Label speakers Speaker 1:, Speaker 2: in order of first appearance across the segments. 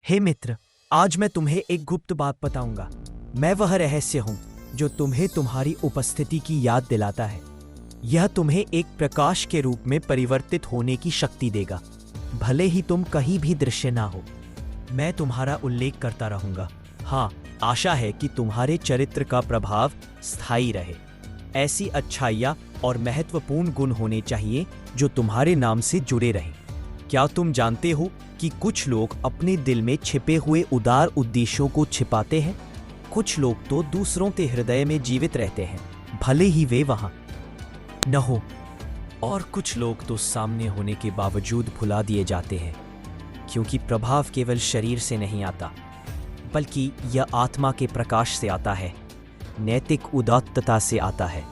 Speaker 1: हे मित्र, आज मैं तुम्हें एक गुप्त बात बताऊंगा। मैं वह रहस्य हूं जो तुम्हें तुम्हारी उपस्थिति की याद दिलाता है। यह तुम्हें एक प्रकाश के रूप में परिवर्तित होने की शक्ति देगा, भले ही तुम कहीं भी दृश्य ना हो। मैं तुम्हारा उल्लेख करता रहूंगा। हाँ, आशा है कि तुम्हारे चरित्र का प्रभाव स्थायी रहे। ऐसी अच्छाइयाँ और महत्वपूर्ण गुण होने चाहिए जो तुम्हारे नाम से जुड़े रहें। क्या तुम जानते हो कि कुछ लोग अपने दिल में छिपे हुए उदार उद्देश्यों को छिपाते हैं? कुछ लोग तो दूसरों के हृदय में जीवित रहते हैं, भले ही वे वहां न हो। और कुछ लोग तो सामने होने के बावजूद भुला दिए जाते हैं, क्योंकि प्रभाव केवल शरीर से नहीं आता, बल्कि यह आत्मा के प्रकाश से आता है, नैतिक उदात्तता से आता है।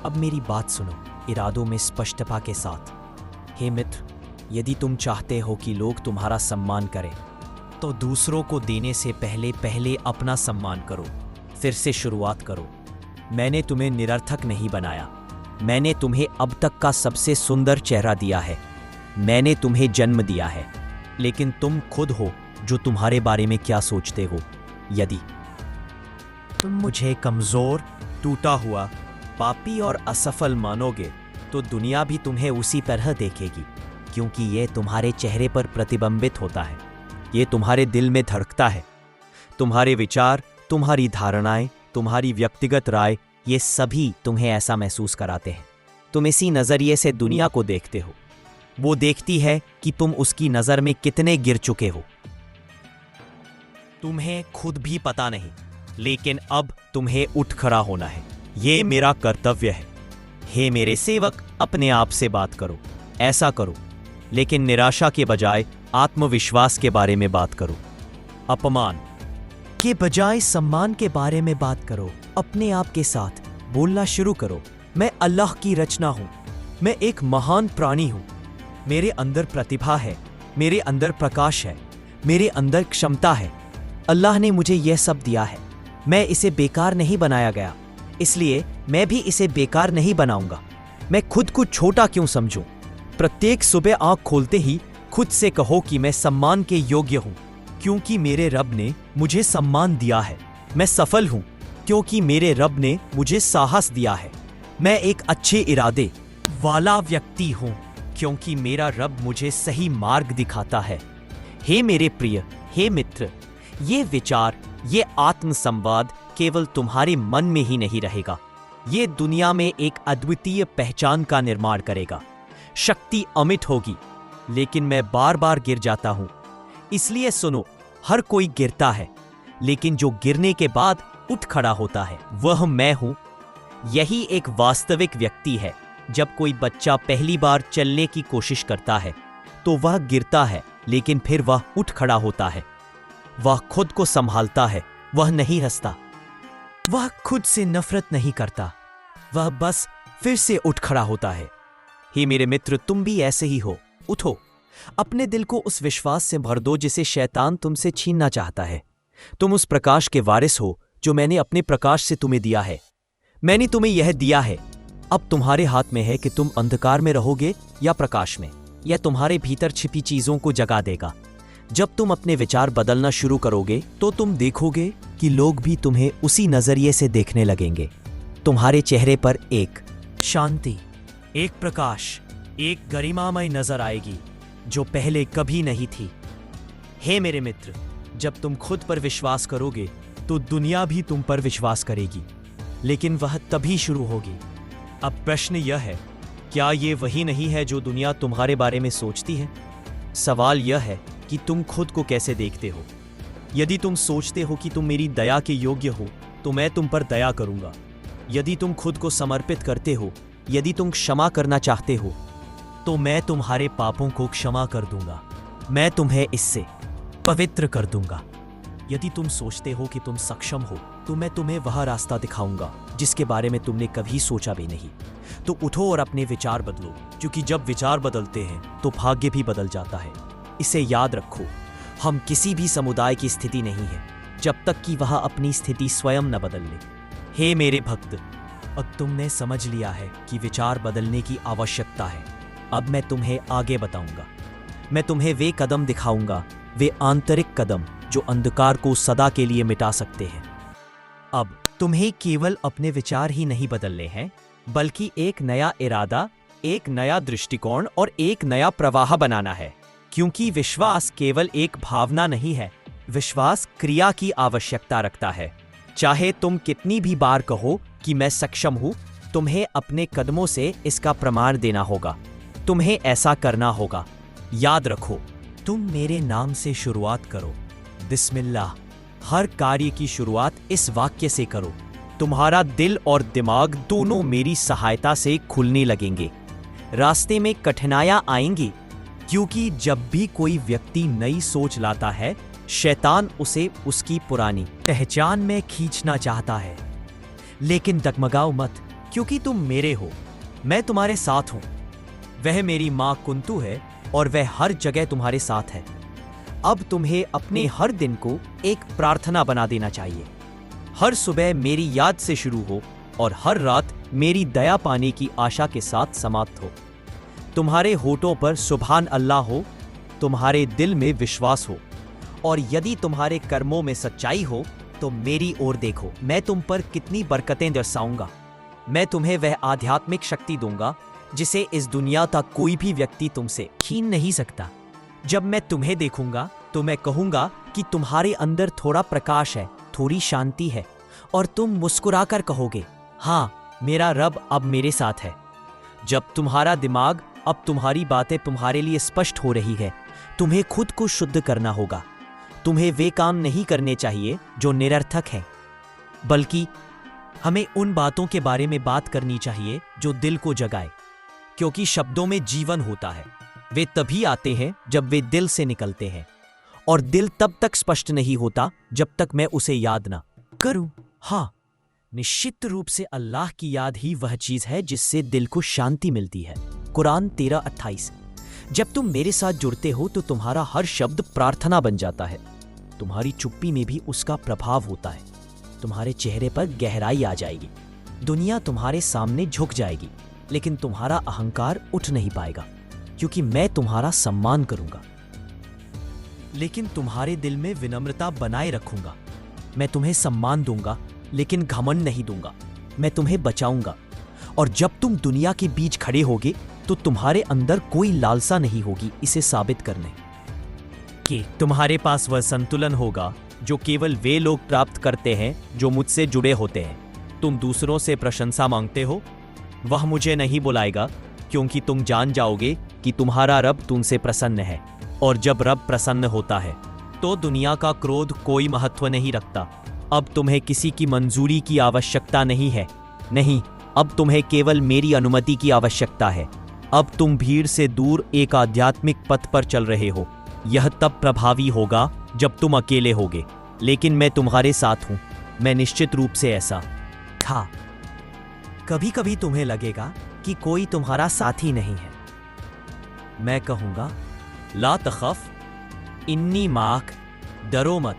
Speaker 1: अब मेरी बात सुनो, इरादों में स्पष्टता के साथ। हे मित्र, यदि तुम चाहते हो कि लोग तुम्हारा सम्मान करें, तो दूसरों को देने से पहले अपना सम्मान करो। फिर से शुरुआत करो। मैंने तुम्हें निरर्थक नहीं बनाया। मैंने तुम्हें अब तक का सबसे सुंदर चेहरा दिया है। मैंने तुम्हें जन्म दिया है, लेकिन तुम खुद हो जो तुम्हारे बारे में क्या सोचते हो। यदि तुम मुझे कमजोर, टूटा हुआ, पापी और असफल मानोगे, तो दुनिया भी तुम्हें उसी तरह देखेगी, क्योंकि यह तुम्हारे चेहरे पर प्रतिबिंबित होता है। ये तुम्हारे दिल में धड़कता है। तुम्हारे विचार, तुम्हारी धारणाएं, तुम्हारी व्यक्तिगत राय, ये सभी तुम्हें ऐसा महसूस कराते हैं। तुम इसी नजरिए से दुनिया को देखते हो। वो देखती है कि तुम उसकी नजर में कितने गिर चुके हो। तुम्हें खुद भी पता नहीं, लेकिन अब तुम्हें उठ खड़ा होना है। ये मेरा कर्तव्य है। हे मेरे सेवक, अपने आप से बात करो। ऐसा करो, लेकिन निराशा के बजाय आत्मविश्वास के बारे में बात करो। अपमान के बजाय सम्मान के बारे में बात करो। अपने आप के साथ बोलना शुरू करो, मैं अल्लाह की रचना हूं। मैं एक महान प्राणी हूं। मेरे अंदर प्रतिभा है, मेरे अंदर प्रकाश है, मेरे अंदर क्षमता है। अल्लाह ने मुझे यह सब दिया है। मैं इसे बेकार नहीं बनाया गया, इसलिए मैं भी इसे बेकार नहीं बनाऊंगा। मैं खुद को छोटा क्यों समझूं? प्रत्येक सुबह आंख खोलते ही खुद से कहो कि मैं सम्मान के योग्य हूं, क्योंकि मेरे रब ने मुझे सम्मान दिया है। मैं सफल हूं, क्योंकि मेरे रब ने मुझे साहस दिया है। मैं एक अच्छे इरादे वाला व्यक्ति हूं, क्योंकि मेरा रब मुझे सही मार्ग दिखाता है। हे मेरे प्रिय, हे मित्र, ये विचार, ये आत्मसंवाद केवल तुम्हारे मन में ही नहीं रहेगा। ये दुनिया में एक अद्वितीय पहचान का निर्माण करेगा। शक्ति अमिट होगी, लेकिन मैं बार बार गिर जाता हूं। इसलिए सुनो, हर कोई गिरता है, लेकिन जो गिरने के बाद उठ खड़ा होता है, वह मैं हूं। यही एक वास्तविक व्यक्ति है। जब कोई बच्चा पहली बार चलने की कोशिश करता है, तो वह गिरता है, लेकिन फिर वह उठ खड़ा होता है। वह खुद को संभालता है, वह नहीं हंसता, वह खुद से नफरत नहीं करता, वह बस फिर से उठ खड़ा होता है। हे मेरे मित्र, तुम भी ऐसे ही हो। उठो, अपने दिल को उस विश्वास से भर दो जिसे शैतान तुमसे छीनना चाहता है। तुम उस प्रकाश के वारिस हो जो मैंने अपने प्रकाश से तुम्हें दिया है। मैंने तुम्हें यह दिया है। अब तुम्हारे हाथ में है कि तुम अंधकार में रहोगे या प्रकाश में। यह तुम्हारे भीतर छिपी चीजों को जगा देगा। जब तुम अपने विचार बदलना शुरू करोगे, तो तुम देखोगे कि लोग भी तुम्हें उसी नजरिए से देखने लगेंगे। तुम्हारे चेहरे पर एक शांति, एक प्रकाश, एक गरिमामय नजर आएगी जो पहले कभी नहीं थी। हे मेरे मित्र, जब तुम खुद पर विश्वास करोगे, तो दुनिया भी तुम पर विश्वास करेगी, लेकिन वह तभी शुरू होगी। अब प्रश्न यह है, क्या ये वही नहीं है जो दुनिया तुम्हारे बारे में सोचती है? सवाल यह है कि तुम खुद को कैसे देखते हो। यदि तुम सोचते हो कि तुम मेरी दया के योग्य हो, तो मैं तुम पर दया करूंगा। यदि तुम खुद को समर्पित करते हो, यदि तुम क्षमा करना चाहते हो, तो मैं तुम्हारे पापों को क्षमा कर दूंगा। मैं तुम्हें इससे पवित्र कर दूंगा। यदि तुम सोचते हो कि तुम सक्षम हो, तो मैं तुम्हें वह रास्ता दिखाऊंगा जिसके बारे में तुमने कभी सोचा भी नहीं। तो उठो और अपने विचार बदलो, क्योंकि जब विचार बदलते हैं तो भाग्य भी बदल जाता है। इसे याद रखो, हम किसी भी समुदाय की स्थिति नहीं है जब तक कि वह अपनी स्थिति स्वयं न बदल ले। हे मेरे भक्त, अब तुमने समझ लिया है कि विचार बदलने की आवश्यकता है। अब मैं तुम्हें आगे बताऊंगा। मैं तुम्हें वे कदम दिखाऊंगा, वे आंतरिक कदम जो अंधकार को सदा के लिए मिटा सकते हैं। अब तुम्हें केवल अपने विचार ही नहीं बदलने हैं, बल्कि एक नया इरादा, एक नया दृष्टिकोण और एक नया प्रवाह बनाना है। क्योंकि विश्वास केवल एक भावना नहीं है, विश्वास क्रिया की आवश्यकता रखता है। चाहे तुम कितनी भी बार कहो कि मैं सक्षम हूं, तुम्हें अपने कदमों से इसका प्रमाण देना होगा। तुम्हें ऐसा करना होगा। याद रखो, तुम मेरे नाम से शुरुआत करो। बिस्मिल्लाह। हर कार्य की शुरुआत इस वाक्य से करो। तुम्हारा दिल और दिमाग दोनों मेरी सहायता से खुलने लगेंगे। रास्ते में कठिनाइयां आएंगी, क्योंकि जब भी कोई व्यक्ति नई सोच लाता है, शैतान उसे उसकी पुरानी पहचान में खींचना चाहता है। लेकिन डगमगाओ मत, क्योंकि तुम मेरे हो। मैं तुम्हारे साथ हूं। वह मेरी मां कुंतु है और वह हर जगह तुम्हारे साथ है। अब तुम्हें अपने हर दिन को एक प्रार्थना बना देना चाहिए। हर सुबह मेरी याद से शुरू हो और हर रात मेरी दया पाने की आशा के साथ समाप्त हो। तुम्हारे होठों पर सुभान अल्लाह हो, तुम्हारे दिल में विश्वास हो, और यदि तुम्हारे कर्मों में सच्चाई हो तो मेरी ओर देखो। मैं तुम पर कितनी बरकतें बरसाऊंगा। मैं तुम्हें वह आध्यात्मिक शक्ति दूंगा जिसे इस दुनिया का कोई भी व्यक्ति तुमसे छीन नहीं सकता। जब मैं तुम्हें देखूंगा तो मैं कहूंगा कि तुम्हारे अंदर थोड़ा प्रकाश है, थोड़ी शांति है, और तुम मुस्कुराकर कहोगे, हाँ, मेरा रब अब मेरे साथ है। जब तुम्हारा दिमाग अब तुम्हारी बातें तुम्हारे लिए स्पष्ट हो रही है, तुम्हें खुद को शुद्ध करना होगा। तुम्हें वे काम नहीं करने चाहिए जो निरर्थक हैं, बल्कि हमें उन बातों के बारे में बात करनी चाहिए जो दिल को जगाए। क्योंकि शब्दों में जीवन होता है। वे तभी आते हैं जब वे दिल से निकलते हैं, और दिल तब तक स्पष्ट नहीं होता जब तक मैं उसे याद ना करूं। हाँ, निश्चित रूप से अल्लाह की याद ही वह चीज है जिससे दिल को शांति मिलती है। कुरान 13:28। जब तुम मेरे साथ जुड़ते हो तो तुम्हारा हर शब्द प्रार्थना बन जाता है। तुम्हारी चुप्पी में भी उसका प्रभाव होता है। तुम्हारे चेहरे पर गहराई आ जाएगी। दुनिया तुम्हारे सामने झुक जाएगी, लेकिन तुम्हारा अहंकार उठ नहीं पाएगा, क्योंकि मैं तुम्हारा सम्मान करूंगा। लेकिन तुम्हारे दिल में विनम्रता बनाए रखूंगा। मैं तुम्हें सम्मान दूंगा, लेकिन घमंड नहीं दूंगा। मैं तुम्हें बचाऊंगा, और जब तुम दुनिया के बीच खड़े होगे तो तुम्हारे अंदर कोई लालसा नहीं होगी इसे साबित करने कि तुम्हारे पास वह संतुलन होगा जो केवल वे लोग प्राप्त करते हैं जो मुझसे जुड़े होते हैं। तुम दूसरों से प्रशंसा मांगते हो, वह मुझे नहीं बुलाएगा, क्योंकि तुम जान जाओगे कि तुम्हारा रब तुमसे प्रसन्न है। और जब रब प्रसन्न होता है तो दुनिया का क्रोध कोई महत्व नहीं रखता। अब तुम्हें किसी की मंजूरी की आवश्यकता नहीं है। नहीं, अब तुम्हें केवल मेरी अनुमति की आवश्यकता है। अब तुम भीड़ से दूर एक आध्यात्मिक पथ पर चल रहे हो। यह तब प्रभावी होगा जब तुम अकेले होगे, लेकिन मैं तुम्हारे साथ हूं। मैं निश्चित रूप से ऐसा था। कभी कभी तुम्हें लगेगा कि कोई तुम्हारा साथी नहीं है। मैं कहूंगा, ला तखफ, इन्नी माक, डरो मत,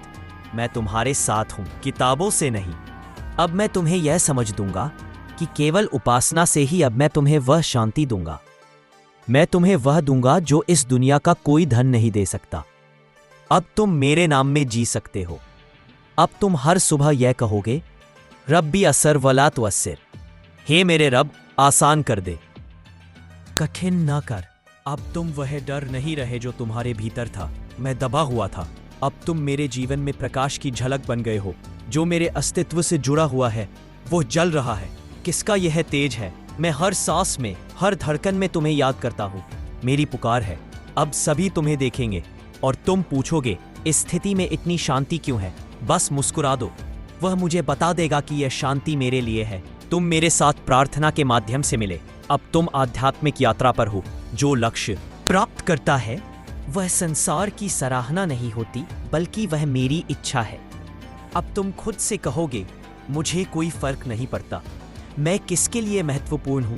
Speaker 1: मैं तुम्हारे साथ हूं, किताबों से नहीं। अब मैं तुम्हें यह समझ दूंगा कि केवल उपासना से ही अब मैं तुम्हें वह शांति दूंगा। मैं तुम्हें वह दूंगा जो इस दुनिया का कोई धन नहीं दे सकता। अब तुम मेरे नाम में जी सकते हो। अब तुम हर सुबह यह कहोगे, रब्बी असर वला तुअस्सिर, हे मेरे रब, आसान कर दे, कठिन ना कर। अब तुम वह डर नहीं रहे जो तुम्हारे भीतर था। मैं दबा हुआ था। अब तुम मेरे जीवन में प्रकाश की झलक बन गए हो। जो मेरे अस्तित्व से जुड़ा हुआ है वो जल रहा है। किसका यह तेज है? मैं हर सांस में, हर धड़कन में तुम्हें याद करता हूँ। मेरी पुकार है। अब सभी तुम्हें देखेंगे और तुम पूछोगे, इस स्थिति में इतनी शांति क्यों है? बस मुस्कुरा दो, वह मुझे बता देगा कि यह शांति मेरे लिए है। तुम मेरे साथ प्रार्थना के माध्यम से मिले। अब तुम आध्यात्मिक यात्रा पर हो। जो लक्ष्य प्राप्त करता है वह संसार की सराहना नहीं होती, बल्कि वह मेरी इच्छा है। अब तुम खुद से कहोगे, मुझे कोई फर्क नहीं पड़ता मैं किसके लिए महत्वपूर्ण हूं।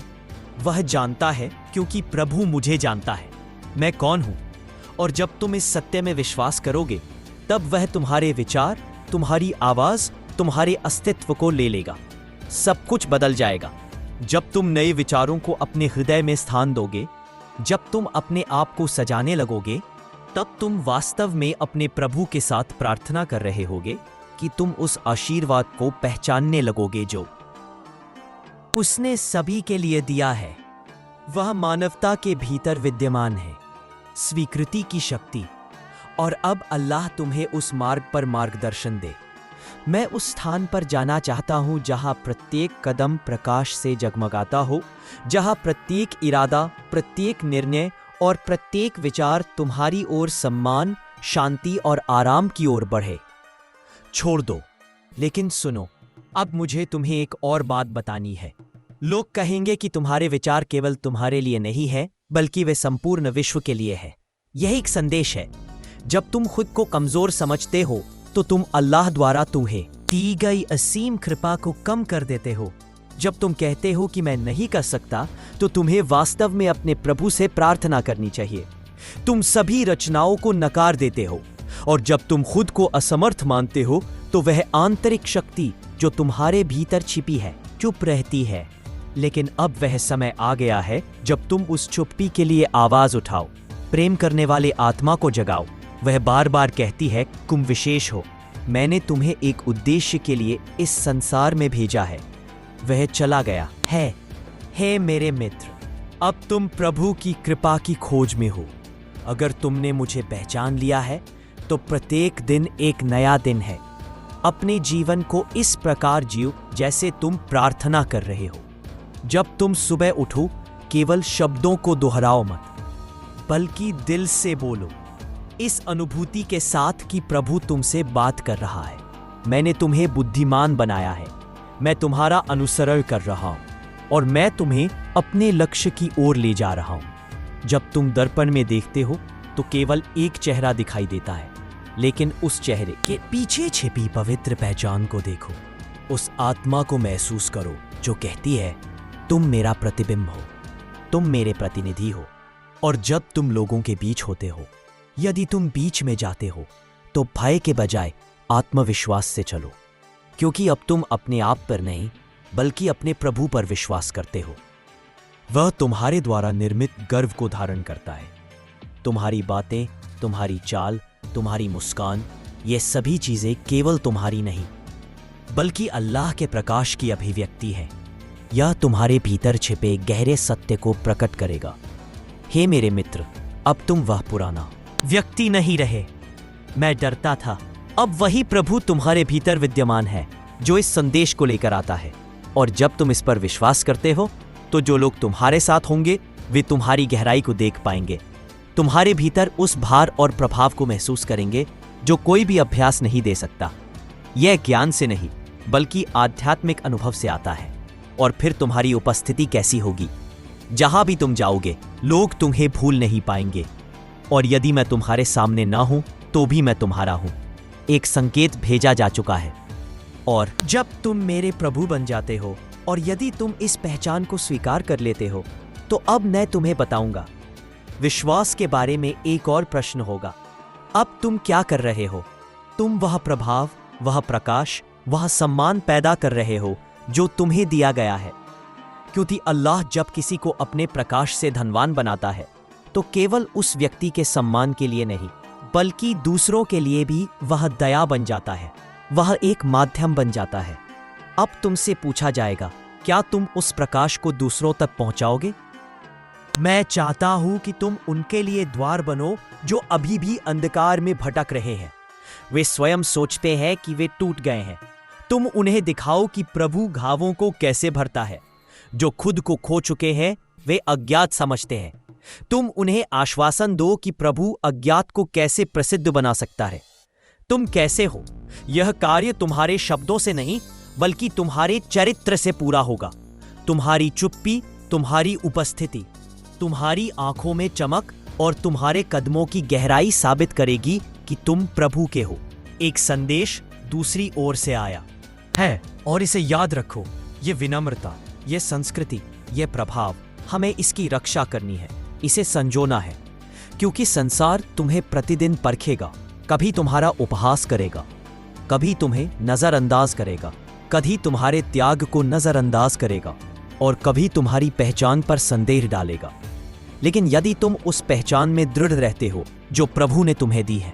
Speaker 1: वह जानता है, क्योंकि प्रभु मुझे जानता है मैं कौन हूं। और जब तुम इस सत्य में विश्वास करोगे, तब वह तुम्हारे विचार, तुम्हारी आवाज, तुम्हारे अस्तित्व को ले लेगा। सब कुछ बदल जाएगा। जब तुम नए विचारों को अपने हृदय में स्थान दोगे, जब तुम अपने आप को सजाने लगोगे, तब तुम वास्तव में अपने प्रभु के साथ प्रार्थना कर रहे होगे कि तुम उस आशीर्वाद को पहचानने लगोगे जो उसने सभी के लिए दिया है। वह मानवता के भीतर विद्यमान है, स्वीकृति की शक्ति। और अब अल्लाह तुम्हें उस मार्ग पर मार्गदर्शन दे। मैं उस स्थान पर जाना चाहता हूं जहां प्रत्येक कदम प्रकाश से जगमगाता हो, जहां प्रत्येक इरादा, प्रत्येक निर्णय और प्रत्येक विचार तुम्हारी ओर सम्मान, शांति और आराम की ओर बढ़े। छोड़ दो, लेकिन सुनो, अब मुझे तुम्हें एक और बात बतानी है। लोग कहेंगे कि तुम्हारे विचार केवल तुम्हारे लिए नहीं है, बल्कि वे संपूर्ण विश्व के लिए है। यह एक संदेश है। जब तुम खुद को कमजोर समझते हो तो तुम अल्लाह द्वारा तुम्हें दी गई असीम कृपा को कम कर देते हो। जब तुम कहते हो कि मैं नहीं कर सकता, तो तुम्हें वास्तव में अपने प्रभु से प्रार्थना करनी चाहिए। तुम सभी रचनाओं को नकार देते हो, और जब तुम खुद को असमर्थ मानते हो तो वह आंतरिक शक्ति जो तुम्हारे भीतर छिपी है चुप रहती है। लेकिन अब वह समय आ गया है जब तुम उस चुप्पी के लिए आवाज उठाओ। प्रेम करने वाले आत्मा को जगाओ। वह बार बार कहती है, तुम विशेष हो। मैंने तुम्हें एक उद्देश्य के लिए इस संसार में भेजा है। वह चला गया है। हे मेरे मित्र, अब तुम प्रभु की कृपा की खोज में हो। अगर तुमने मुझे पहचान लिया है तो प्रत्येक दिन एक नया दिन है। अपने जीवन को इस प्रकार जियो जैसे तुम प्रार्थना कर रहे हो। जब तुम सुबह उठो, केवल शब्दों को दोहराओ मत, बल्कि दिल से बोलो, इस अनुभूति के साथ कि प्रभु तुमसे बात कर रहा है। मैंने तुम्हें बुद्धिमान बनाया है। मैं तुम्हारा अनुसरण कर रहा हूं और मैं तुम्हें अपने लक्ष्य की ओर ले जा रहा हूं। जब तुम दर्पण में देखते हो तो केवल एक चेहरा दिखाई देता है, लेकिन उस चेहरे के पीछे छिपी पवित्र पहचान को देखो। उस आत्मा को महसूस करो जो कहती है, तुम मेरा प्रतिबिंब हो, तुम मेरे प्रतिनिधि हो। और जब तुम लोगों के बीच होते हो, यदि तुम बीच में जाते हो तो भय के बजाय आत्मविश्वास से चलो, क्योंकि अब तुम अपने आप पर नहीं बल्कि अपने प्रभु पर विश्वास करते हो। वह तुम्हारे द्वारा निर्मित गर्व को धारण करता है। तुम्हारी बातें, तुम्हारी चाल, तुम्हारी मुस्कान, ये सभी चीजें केवल तुम्हारी नहीं बल्कि अल्लाह के प्रकाश की अभिव्यक्ति है। यह तुम्हारे भीतर छिपे गहरे सत्य को प्रकट करेगा। हे मेरे मित्र, अब तुम वह पुराना व्यक्ति नहीं रहे। मैं डरता था, अब वही प्रभु तुम्हारे भीतर विद्यमान है जो इस संदेश को लेकर आता है। और जब तुम इस पर विश्वास करते हो तो जो लोग तुम्हारे साथ होंगे वे तुम्हारी गहराई को देख पाएंगे। तुम्हारे भीतर उस भार और प्रभाव को महसूस करेंगे जो कोई भी अभ्यास नहीं दे सकता। यह ज्ञान से नहीं बल्कि आध्यात्मिक अनुभव से आता है। और फिर तुम्हारी उपस्थिति कैसी होगी? जहां भी तुम जाओगे, लोग तुम्हें भूल नहीं पाएंगे। और यदि मैं तुम्हारे सामने ना हूं तो भी मैं तुम्हारा हूं। एक संकेत भेजा जा चुका है। और जब तुम मेरे प्रभु बन जाते हो और यदि तुम इस पहचान को स्वीकार कर लेते हो, तो अब मैं तुम्हें बताऊंगा। विश्वास के बारे में एक और प्रश्न होगा। अब तुम क्या कर रहे हो? तुम वह प्रभाव, वह प्रकाश, वह सम्मान पैदा कर रहे हो जो तुम्हें दिया गया है। क्योंकि अल्लाह जब किसी को अपने प्रकाश से धनवान बनाता है तो केवल उस व्यक्ति के सम्मान के लिए नहीं बल्कि दूसरों के लिए भी वह दया बन जाता है। वह एक माध्यम बन जाता है। अब तुमसे पूछा जाएगा, क्या तुम उस प्रकाश को दूसरों तक पहुंचाओगे? मैं चाहता हूं कि तुम उनके लिए द्वार बनो जो अभी भी अंधकार में भटक रहे हैं। वे स्वयं सोचते हैं कि वे टूट गए हैं। तुम उन्हें दिखाओ कि प्रभु घावों को कैसे भरता है। जो खुद को खो चुके हैं वे अज्ञात समझते हैं। तुम उन्हें आश्वासन दो कि प्रभु अज्ञात को कैसे प्रसिद्ध बना सकता है। तुम कैसे हो, यह कार्य तुम्हारे शब्दों से नहीं बल्कि तुम्हारे चरित्र से पूरा होगा। तुम्हारी चुप्पी, तुम्हारी उपस्थिति, तुम्हारी आंखों में चमक और तुम्हारे कदमों की गहराई साबित करेगी कि तुम प्रभु के हो। एक संदेश दूसरी ओर से आया है और इसे याद रखो। ये विनम्रता, ये संस्कृति, ये प्रभाव, हमें इसकी रक्षा करनी है, इसे संजोना है। क्योंकि संसार तुम्हें प्रतिदिन परखेगा। कभी तुम्हारा उपहास करेगा, कभी तुम्हें नजरअंदाज करेगा, कभी तुम्हारे त्याग को नजरअंदाज करेगा और कभी तुम्हारी पहचान पर संदेह डालेगा। लेकिन यदि तुम उस पहचान में दृढ़ रहते हो जो प्रभु ने तुम्हें दी है,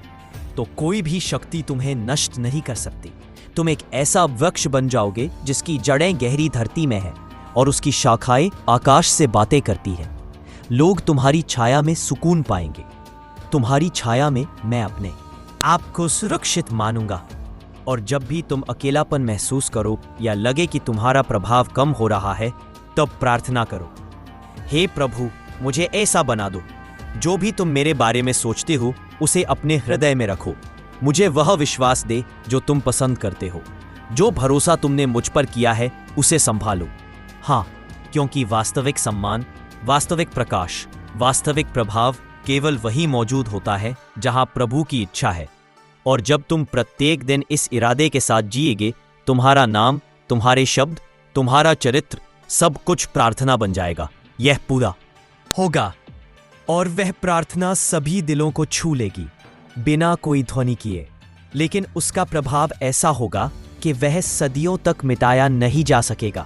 Speaker 1: तो कोई भी शक्ति तुम्हें नष्ट नहीं कर सकती। तुम एक ऐसा वृक्ष बन जाओगे जिसकी जड़ें गहरी धरती में है और उसकी शाखाएं आकाश से बातें करती है। लोग तुम्हारी छाया में सुकून पाएंगे। तुम्हारी छाया में मैं अपने आप को सुरक्षित मानूंगा। और जब भी तुम अकेलापन महसूस करो या लगे कि तुम्हारा प्रभाव कम हो रहा है, तब प्रार्थना करो, हे प्रभु, मुझे ऐसा बना दो। जो भी तुम मेरे बारे में सोचते हो उसे अपने हृदय में रखो। मुझे वह विश्वास दे जो तुम पसंद करते हो। जो भरोसा तुमने मुझ पर किया है उसे संभालो। हाँ, क्योंकि वास्तविक सम्मान, वास्तविक प्रकाश, वास्तविक प्रभाव केवल वही मौजूद होता है जहां प्रभु की इच्छा है। और जब तुम प्रत्येक दिन इस इरादे के साथ जिएगे, तुम्हारा नाम, तुम्हारे शब्द, तुम्हारा चरित्र, सब कुछ प्रार्थना बन जाएगा। यह पूरा होगा और वह प्रार्थना सभी दिलों को छू लेगी बिना कोई ध्वनि किए। लेकिन उसका प्रभाव ऐसा होगा कि वह सदियों तक मिटाया नहीं जा सकेगा।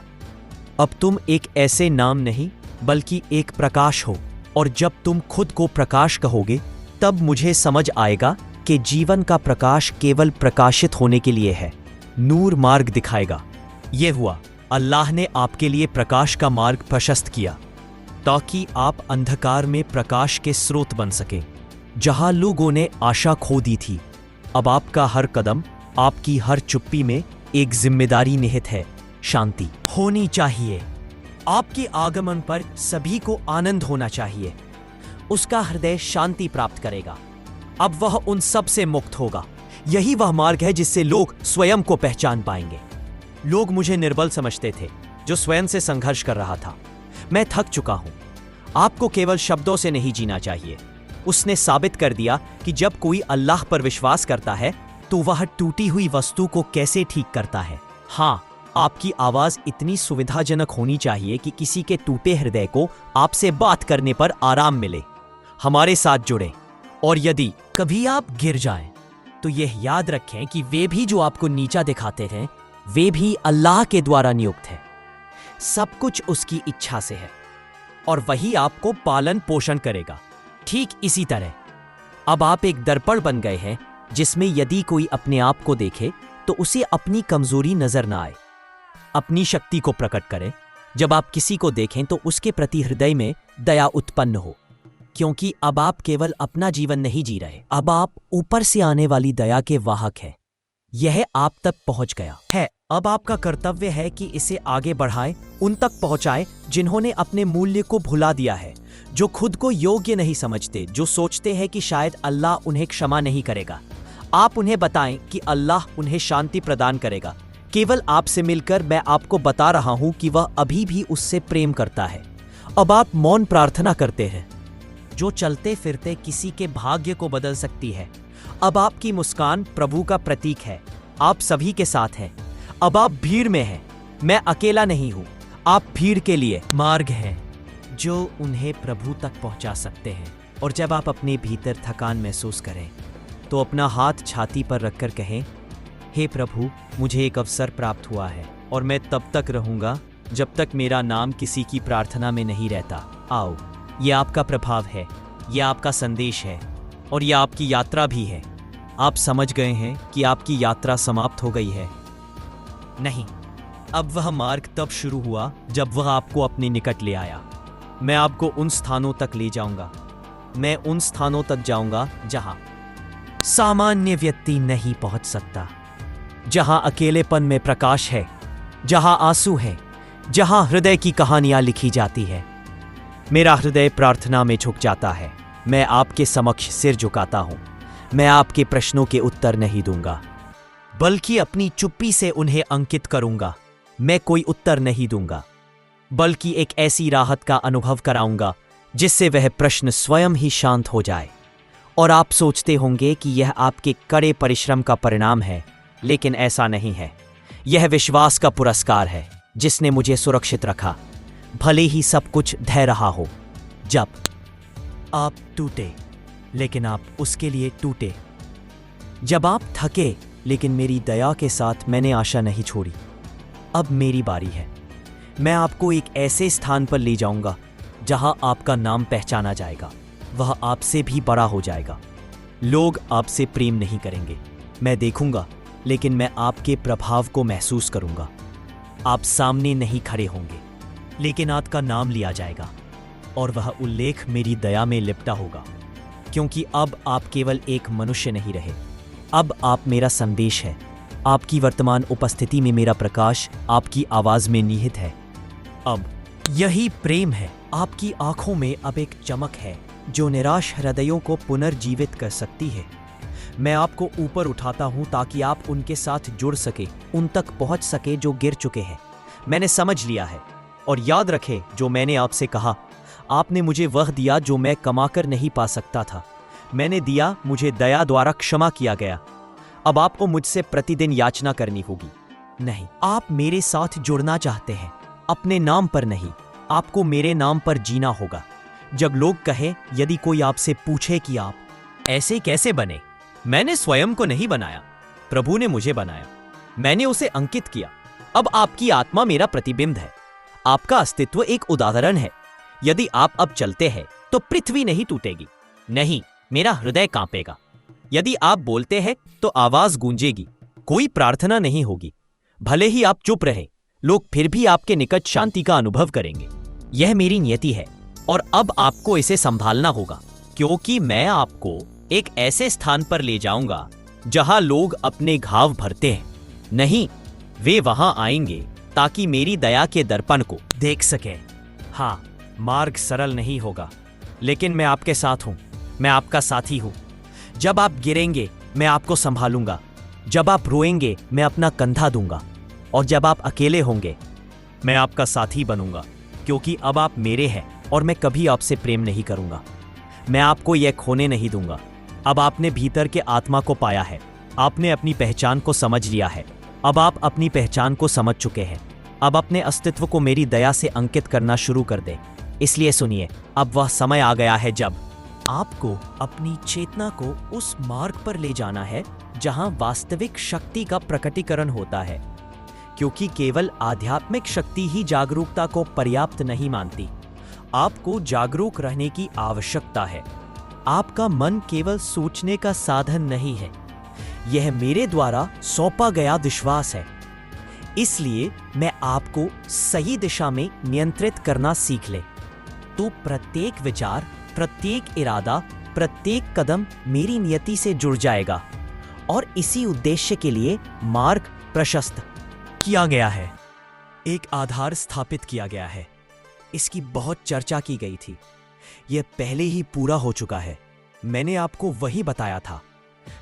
Speaker 1: अब तुम एक ऐसे नाम नहीं बल्कि एक प्रकाश हो। और जब तुम खुद को प्रकाश कहोगे, तब मुझे समझ आएगा कि जीवन का प्रकाश केवल प्रकाशित होने के लिए है। नूर मार्ग दिखाएगा। यह हुआ, अल्लाह ने आपके लिए प्रकाश का मार्ग प्रशस्त किया ताकि आप अंधकार में प्रकाश के स्रोत बन सकें। जहां लोगों ने आशा खो दी थी, अब आपका हर कदम, आपकी हर चुप्पी में एक जिम्मेदारी निहित है। शांति होनी चाहिए। आपके आगमन पर सभी को आनंद होना चाहिए। उसका हृदय शांति प्राप्त करेगा। अब वह उन सब से मुक्त होगा। यही वह मार्ग है जिससे लोग स्वयं को पहचान पाएंगे। लोग मुझे निर्बल समझते थे, जो स्वयं से संघर्ष कर रहा था। मैं थक चुका हूं। आपको केवल शब्दों से नहीं जीना चाहिए। उसने साबित कर दिया कि जब कोई अल्लाह पर विश्वास करता है तो वह टूटी हुई वस्तु को कैसे ठीक करता है। हाँ, आपकी आवाज इतनी सुविधाजनक होनी चाहिए कि किसी के टूटे हृदय को आपसे बात करने पर आराम मिले। हमारे साथ जुड़ें। और यदि कभी आप गिर जाएं, तो यह याद रखें कि वे भी जो आपको नीचा दिखाते हैं, वे भी अल्लाह के द्वारा नियुक्त हैं। सब कुछ उसकी इच्छा से है और वही आपको पालन पोषण करेगा। ठीक इसी तरह अब आप एक दर्पण बन गए हैं जिसमें यदि कोई अपने आप को देखे तो उसे अपनी कमजोरी नजर न आए। अपनी शक्ति को प्रकट करें। जब आप किसी को देखें तो उसके प्रति हृदय में दया उत्पन्न हो, क्योंकि अब आप केवल अपना जीवन नहीं जी रहे, अब आप ऊपर से आने वाली दया के वाहक हैं। यह आप तक पहुंच गया है। अब आपका कर्तव्य है कि इसे आगे बढ़ाएं, उन तक पहुंचाएं जिन्होंने अपने मूल्य को भुला दिया है, जो खुद को योग्य नहीं समझते, जो सोचते हैं कि शायद अल्लाह उन्हें क्षमा नहीं करेगा। आप उन्हें बताएं कि अल्लाह उन्हें शांति प्रदान करेगा। केवल आपसे मिलकर मैं आपको बता रहा हूं कि वह अभी भी उससे प्रेम करता है। अब आप मौन प्रार्थना करते हैं, जो चलते फिरते किसी के भाग्य को बदल सकती है। अब आपकी मुस्कान प्रभु का प्रतीक है। आप सभी के साथ हैं। अब आप भीड़ में हैं। मैं अकेला नहीं हूं। आप भीड़ के लिए मार्ग हैं जो उन्हें प्रभु तक पहुंचा सकते हैं। और जब आप अपने भीतर थकान महसूस करें तो अपना हाथ छाती पर रखकर कहें, हे प्रभु, मुझे एक अवसर प्राप्त हुआ है और मैं तब तक रहूंगा जब तक मेरा नाम किसी की प्रार्थना में नहीं रहता। आओ, यह आपका प्रभाव है, यह आपका संदेश है और यह आपकी यात्रा भी है। आप समझ गए हैं कि आपकी यात्रा समाप्त हो गई है? नहीं, अब वह मार्ग तब शुरू हुआ जब वह आपको अपने निकट ले आया। मैं आपको उन स्थानों तक ले जाऊंगा। मैं उन स्थानों तक जाऊंगा जहां सामान्य व्यक्ति नहीं पहुंच सकता, जहां अकेलेपन में प्रकाश है, जहां आंसू है, जहां हृदय की कहानियां लिखी जाती है। मेरा हृदय प्रार्थना में झुक जाता है। मैं आपके समक्ष सिर झुकाता हूं। मैं आपके प्रश्नों के उत्तर नहीं दूंगा, बल्कि अपनी चुप्पी से उन्हें अंकित करूंगा। मैं कोई उत्तर नहीं दूंगा, बल्कि एक ऐसी राहत का अनुभव कराऊंगा जिससे वह प्रश्न स्वयं ही शांत हो जाए। और आप सोचते होंगे कि यह आपके कड़े परिश्रम का परिणाम है, लेकिन ऐसा नहीं है। यह विश्वास का पुरस्कार है जिसने मुझे सुरक्षित रखा, भले ही सब कुछ ढह रहा हो। जब आप टूटे, लेकिन आप उसके लिए टूटे। जब आप थके, लेकिन मेरी दया के साथ मैंने आशा नहीं छोड़ी। अब मेरी बारी है। मैं आपको एक ऐसे स्थान पर ले जाऊंगा जहां आपका नाम पहचाना जाएगा, वह आपसे भी बड़ा हो जाएगा। लोग आपसे प्रेम नहीं करेंगे, मैं देखूंगा, लेकिन मैं आपके प्रभाव को महसूस करूंगा। आप सामने नहीं खड़े होंगे, लेकिन आपका नाम लिया जाएगा और वह उल्लेख मेरी दया में लिपटा होगा, क्योंकि अब आप केवल एक मनुष्य नहीं रहे, अब आप मेरा संदेश है। आपकी वर्तमान उपस्थिति में मेरा प्रकाश आपकी आवाज में निहित है। अब यही प्रेम है। आपकी आंखों में अब एक चमक है जो निराश हृदयों को पुनर्जीवित कर सकती है। मैं आपको ऊपर उठाता हूं ताकि आप उनके साथ जुड़ सके, उन तक पहुंच सके जो गिर चुके हैं। मैंने समझ लिया है, और याद रखें जो मैंने आपसे कहा, आपने मुझे वह दिया जो मैं कमाकर नहीं पा सकता था। मैंने दिया, मुझे दया द्वारा क्षमा किया गया। अब आपको मुझसे प्रतिदिन याचना करनी होगी। नहीं, आप मेरे साथ जुड़ना चाहते हैं, अपने नाम पर नहीं, आपको मेरे नाम पर जीना होगा। जब लोग कहें, यदि कोई आपसे पूछे कि आप ऐसे कैसे बने, मैंने स्वयं को नहीं बनाया, प्रभु ने मुझे बनाया, मैंने उसे अंकित किया। अब आपकी आत्मा मेरा प्रतिबिंब है, आपका अस्तित्व एक उदाहरण है। यदि आप अब चलते हैं तो पृथ्वी नहीं टूटेगी, नहीं, मेरा हृदय कांपेगा। यदि आप बोलते हैं तो आवाज गूंजेगी, कोई प्रार्थना नहीं होगी। भले ही आप चुप रहे, लोग फिर भी आपके निकट शांति का अनुभव करेंगे। यह मेरी नियति है, और अब आपको इसे संभालना होगा, क्योंकि मैं आपको एक ऐसे स्थान पर ले जाऊंगा जहां लोग अपने घाव भरते हैं। नहीं, वे वहां आएंगे ताकि मेरी दया के दर्पण को देख सकें। हाँ, मार्ग सरल नहीं होगा, लेकिन मैं आपके साथ हूं, मैं आपका साथी हूं। जब आप गिरेंगे मैं आपको संभालूंगा, जब आप रोएंगे मैं अपना कंधा दूंगा, और जब आप अकेले होंगे मैं आपका साथी बनूंगा, क्योंकि अब आप मेरे हैं और मैं कभी आपसे प्रेम नहीं करूंगा। मैं आपको यह खोने नहीं दूंगा। अब आपने भीतर के आत्मा को पाया है, आपने अपनी पहचान को समझ लिया है। अब आप अपनी पहचान को समझ चुके हैं। अब अपने अस्तित्व को मेरी दया से अंकित करना शुरू कर दें। इसलिए सुनिए, अब वह समय आ गया है जब आपको अपनी चेतना को उस मार्ग पर ले जाना है जहां वास्तविक शक्ति का प्रकटीकरण होता है, क्योंकि केवल आध्यात्मिक शक्ति ही जागरूकता को पर्याप्त नहीं मानती। आपको जागरूक रहने की आवश्यकता है। आपका मन केवल सोचने का साधन नहीं है, यह मेरे द्वारा सौंपा गया विश्वास है। इसलिए मैं आपको सही दिशा में नियंत्रित करना सीख ले, तो प्रत्येक विचार, प्रत्येक इरादा, प्रत्येक कदम मेरी नियति से जुड़ जाएगा, और इसी उद्देश्य के लिए मार्ग प्रशस्त किया गया है, एक आधार स्थापित किया गया है। इसकी बहुत चर्चा की गई थी, यह पहले ही पूरा हो चुका है। मैंने आपको वही बताया था।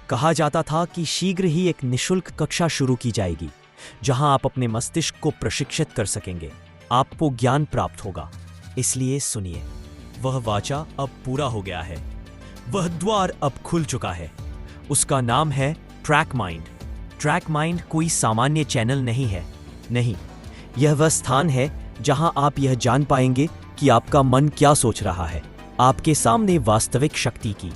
Speaker 1: कहा जाता था कि शीघ्र ही एक निशुल्क कक्षा शुरू की जाएगी जहां आप अपने मस्तिष्क को प्रशिक्षित कर सकेंगे, आपको ज्ञान प्राप्त होगा। इसलिए सुनिए, वह वाचा अब पूरा हो गया है, वह द्वार अब खुल चुका है। उसका नाम है ट्रैक माइंड। ट्रैक माइंड कोई सामान्य चैनल नहीं है, नहीं, यह वह स्थान है जहां आप यह जान पाएंगे कि आपका मन क्या सोच रहा है। आपके सामने वास्तविक शक्ति की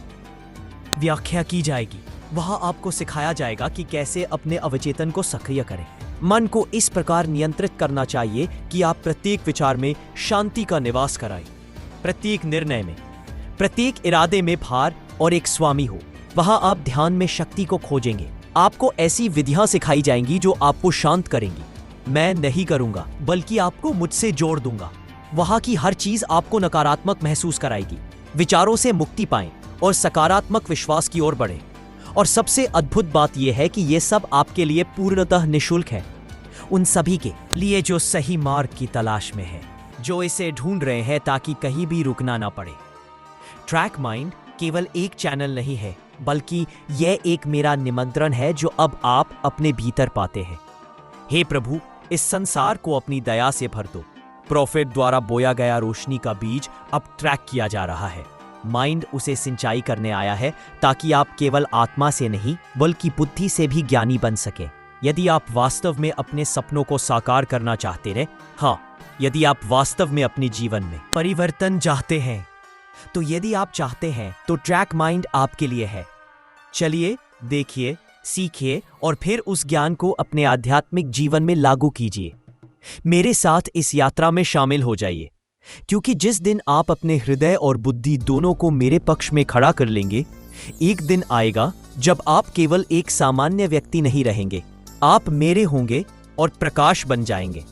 Speaker 1: व्याख्या की जाएगी। वहां आपको सिखाया जाएगा कि कैसे अपने अवचेतन को सक्रिय करें। मन को इस प्रकार नियंत्रित करना चाहिए कि आप प्रत्येक विचार में शांति का निवास कराएं, प्रत्येक निर्णय में, प्रत्येक इरादे में भार और एक स्वामी हो। वहां आप ध्यान में शक्ति को खोजेंगे। आपको ऐसी विधियां सिखाई जाएंगी जो आपको शांत करेंगी। मैं नहीं करूंगा, बल्कि आपको मुझसे जोड़ दूंगा। वहां की हर चीज आपको नकारात्मक महसूस कराएगी। विचारों से मुक्ति पाएं और सकारात्मक विश्वास की ओर बढ़ें। और सबसे अद्भुत बात यह है कि यह सब आपके लिए पूर्णतः निःशुल्क है, उन सभी के लिए जो सही मार्ग की तलाश में है, जो इसे ढूंढ रहे हैं ताकि कहीं भी रुकना ना पड़े। ट्रैक माइंड केवल एक चैनल नहीं है, बल्कि यह एक मेरा निमंत्रण है जो अब आप अपने भीतर पाते हैं। हे प्रभु, इस संसार को अपनी दया से भर दो। प्रोफेट द्वारा बोया गया रोशनी का बीज अब ट्रैक किया जा रहा है। माइंड उसे सिंचाई करने आया है ताकि आप केवल आत्मा से नहीं बल्कि बुद्धि से भी ज्ञानी बन सके। यदि आप वास्तव में अपने सपनों को साकार करना चाहते हैं, हाँ, यदि आप वास्तव में अपने जीवन में परिवर्तन चाहते हैं, तो यदि आप चाहते हैं तो ट्रैक माइंड आपके लिए है। चलिए, देखिए, सीखिए और फिर उस ज्ञान को अपने आध्यात्मिक जीवन में लागू कीजिए। मेरे साथ इस यात्रा में शामिल हो जाइए। क्योंकि जिस दिन आप अपने हृदय और बुद्धि दोनों को मेरे पक्ष में खड़ा कर लेंगे, एक दिन आएगा जब आप केवल एक सामान्य व्यक्ति नहीं रहेंगे, आप मेरे होंगे और प्रकाश बन जाएंगे।